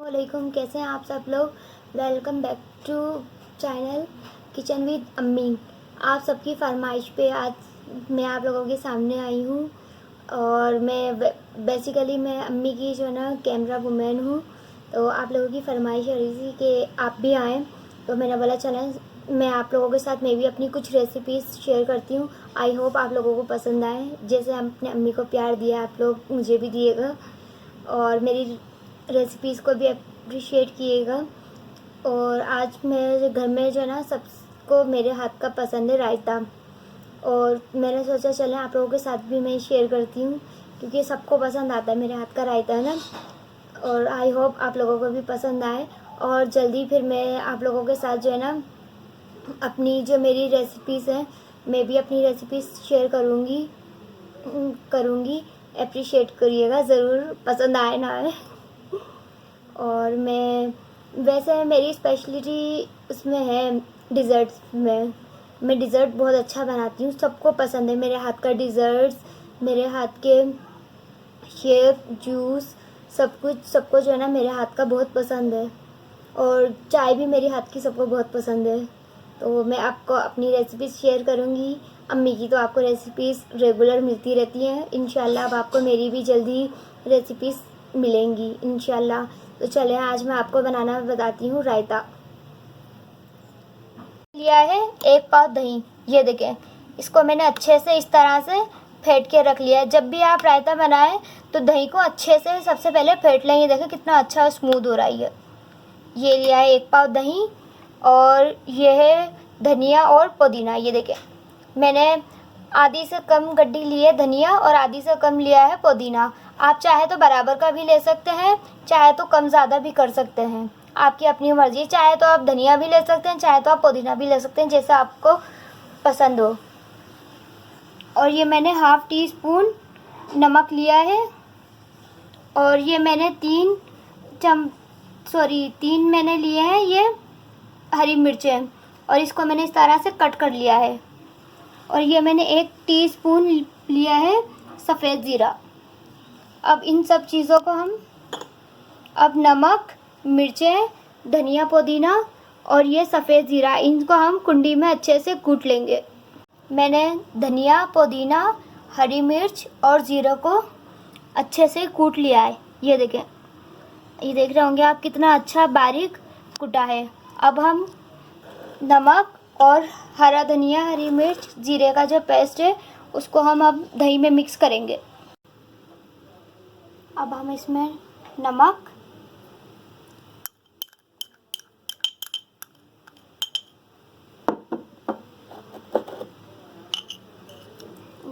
वालेकुम, कैसे हैं आप सब लोग। Welcome back to channel kitchen with Ammi. आप सबकी फरमाइश पे आज मैं आप लोगों के सामने आई हूँ। और मैं बेसिकली मैं अम्मी की जो है ना कैमरा वुमेन हूँ। तो आप लोगों की फरमाइश हो रही थी कि आप भी आएँ, तो मैंने बोला चलें मैं आप लोगों के साथ मैं भी अपनी कुछ रेसिपीज़ शेयर करती हूँ। आई होप आप लोगों को पसंद आए। जैसे हम अपने अम्मी को प्यार दिया आप लोग मुझे भी दिएगा और मेरी रेसिपीज़ को भी अप्रिशिएट किएगा। और आज मेरे घर में जो है ना सबको मेरे हाथ का पसंद है रायता। और मैंने सोचा चलें आप लोगों के साथ भी मैं शेयर करती हूँ, क्योंकि सबको पसंद आता है मेरे हाथ का रायता है ना। और आई होप आप लोगों को भी पसंद आए। और जल्दी फिर मैं आप लोगों के साथ जो है ना अपनी जो मेरी रेसिपीज़ हैं मैं भी अपनी रेसिपीज़ शेयर करूँगी। अप्रिशिएट करिएगा ज़रूर, पसंद आए ना आए। और वैसे मेरी स्पेशलिटी उसमें है डिज़र्ट्स में। मैं डिज़र्ट बहुत अच्छा बनाती हूँ, सबको पसंद है मेरे हाथ का डिज़र्ट्स। मेरे हाथ के शेक जूस सब कुछ सबको जो है ना मेरे हाथ का बहुत पसंद है। और चाय भी मेरी हाथ की सबको बहुत पसंद है। तो मैं आपको अपनी रेसिपीज़ शेयर करूँगी। अम्मी की तो आपको रेसिपीज़ रेगुलर मिलती रहती हैं। इंशाल्लाह अब आपको मेरी भी जल्दी रेसिपीज़ मिलेंगी इंशाल्लाह। तो चलें आज मैं आपको बनाना बताती हूँ रायता। लिया है 1 पाव दही, ये देखें। इसको मैंने अच्छे से इस तरह से फेंट के रख लिया है। जब भी आप रायता बनाएं तो दही को अच्छे से सबसे पहले फेंट लें। ये देखें कितना अच्छा स्मूथ हो रहा है। ये लिया है 1 पाव दही। और ये है धनिया और पुदीना। ये देखें मैंने आधी से कम गड्डी ली है धनिया और आधी से कम लिया है पुदीना। आप चाहे तो बराबर का भी ले सकते हैं, चाहे तो कम ज़्यादा भी कर सकते हैं, आपकी अपनी मर्ज़ी। चाहे तो आप धनिया भी ले सकते हैं, चाहे तो आप पुदीना भी ले सकते हैं, जैसा आपको पसंद हो। और ये मैंने हाफ़ टी स्पून नमक लिया है। और ये मैंने तीन मैंने लिए हैं ये हरी मिर्चें, और इसको मैंने इस तरह से कट कर लिया है। और ये मैंने 1 टीस्पून लिया है सफ़ेद ज़ीरा। अब इन सब चीज़ों को हम नमक, मिर्चें, धनिया, पुदीना और ये सफ़ेद ज़ीरा, इनको हम कुंडी में अच्छे से कूट लेंगे। मैंने धनिया, पुदीना, हरी मिर्च और ज़ीरा को अच्छे से कूट लिया है। ये देखें, ये देख रहे होंगे आप कितना अच्छा बारीक कुटा है। अब हम नमक और हरा धनिया, हरी मिर्च, जीरे का जो पेस्ट है उसको हम अब दही में मिक्स करेंगे। अब हम इसमें नमक,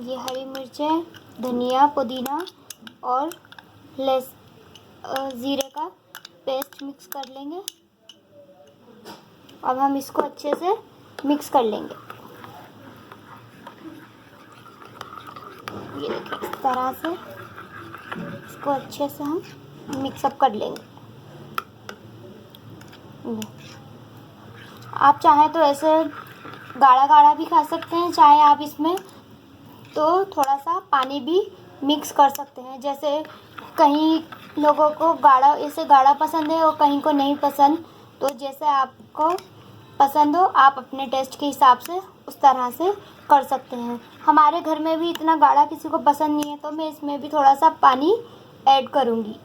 ये हरी मिर्चें, धनिया, पुदीना और ज़ीरे का पेस्ट मिक्स कर लेंगे। अब हम इसको अच्छे से मिक्स कर लेंगे। ये देखिए इस तरह से इसको अच्छे से हम मिक्सअप कर लेंगे। आप चाहें तो ऐसे गाढ़ा गाढ़ा भी खा सकते हैं, चाहे आप इसमें तो थोड़ा सा पानी भी मिक्स कर सकते हैं। जैसे कहीं लोगों को गाढ़ा ऐसे गाढ़ा पसंद है और कहीं को नहीं पसंद, तो जैसे आपको पसंद हो आप अपने टेस्ट के हिसाब से उस तरह से कर सकते हैं। हमारे घर में भी इतना गाढ़ा किसी को पसंद नहीं है, तो मैं इसमें भी थोड़ा सा पानी ऐड करूँगी।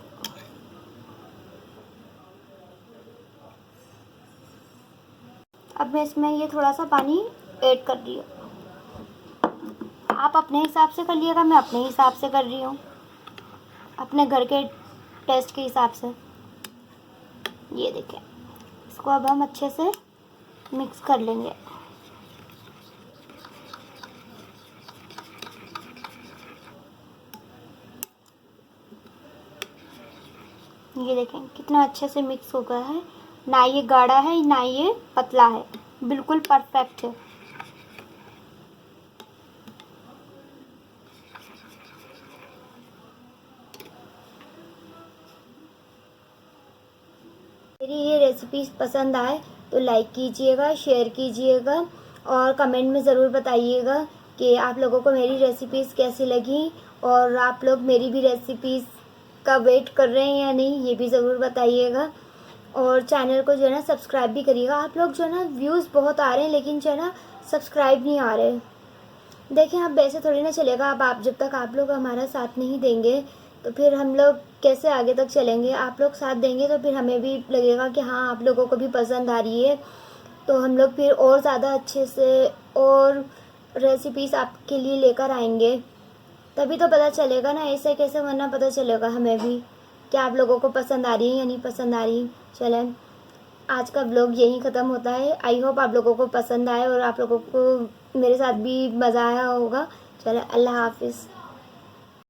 अब मैं इसमें ये थोड़ा सा पानी ऐड कर रही हूँ। आप अपने हिसाब से कर लिएगा, मैं अपने हिसाब से कर रही हूँ, अपने घर के टेस्ट के हिसाब से। ये देखें, इसको अब हम अच्छे से मिक्स कर लेंगे। ये देखें कितना अच्छे से मिक्स हो गया है। ना ये गाढ़ा है ना ये पतला है, बिल्कुल परफेक्ट है। मेरी ये रेसिपीज़ पसंद आए तो लाइक कीजिएगा, शेयर कीजिएगा और कमेंट में ज़रूर बताइएगा कि आप लोगों को मेरी रेसिपीज़ कैसी लगी। और आप लोग मेरी भी रेसिपीज़ का वेट कर रहे हैं या नहीं, ये भी ज़रूर बताइएगा। और चैनल को जो है ना सब्सक्राइब भी करिएगा। आप लोग जो है ना व्यूज़ बहुत आ रहे हैं लेकिन जो है ना सब्सक्राइब नहीं आ रहे। देखें, अब वैसे थोड़ी ना चलेगा। अब आप जब तक आप लोग हमारा साथ नहीं देंगे तो फिर हम लोग कैसे आगे तक चलेंगे। आप लोग साथ देंगे तो फिर हमें भी लगेगा कि हाँ आप लोगों को भी पसंद आ रही है, तो हम लोग फिर और ज़्यादा अच्छे से और रेसिपीज़ आपके लिए लेकर आएंगे। तभी तो पता चलेगा ना, ऐसे कैसे, वरना पता चलेगा हमें भी कि आप लोगों को पसंद आ रही है या नहीं पसंद आ रही। चलें, आज का ब्लॉग यहीं ख़त्म होता है। आई होप आप लोगों को पसंद आए और आप लोगों को मेरे साथ भी मज़ा आया होगा। चलें, अल्लाह हाफिज़।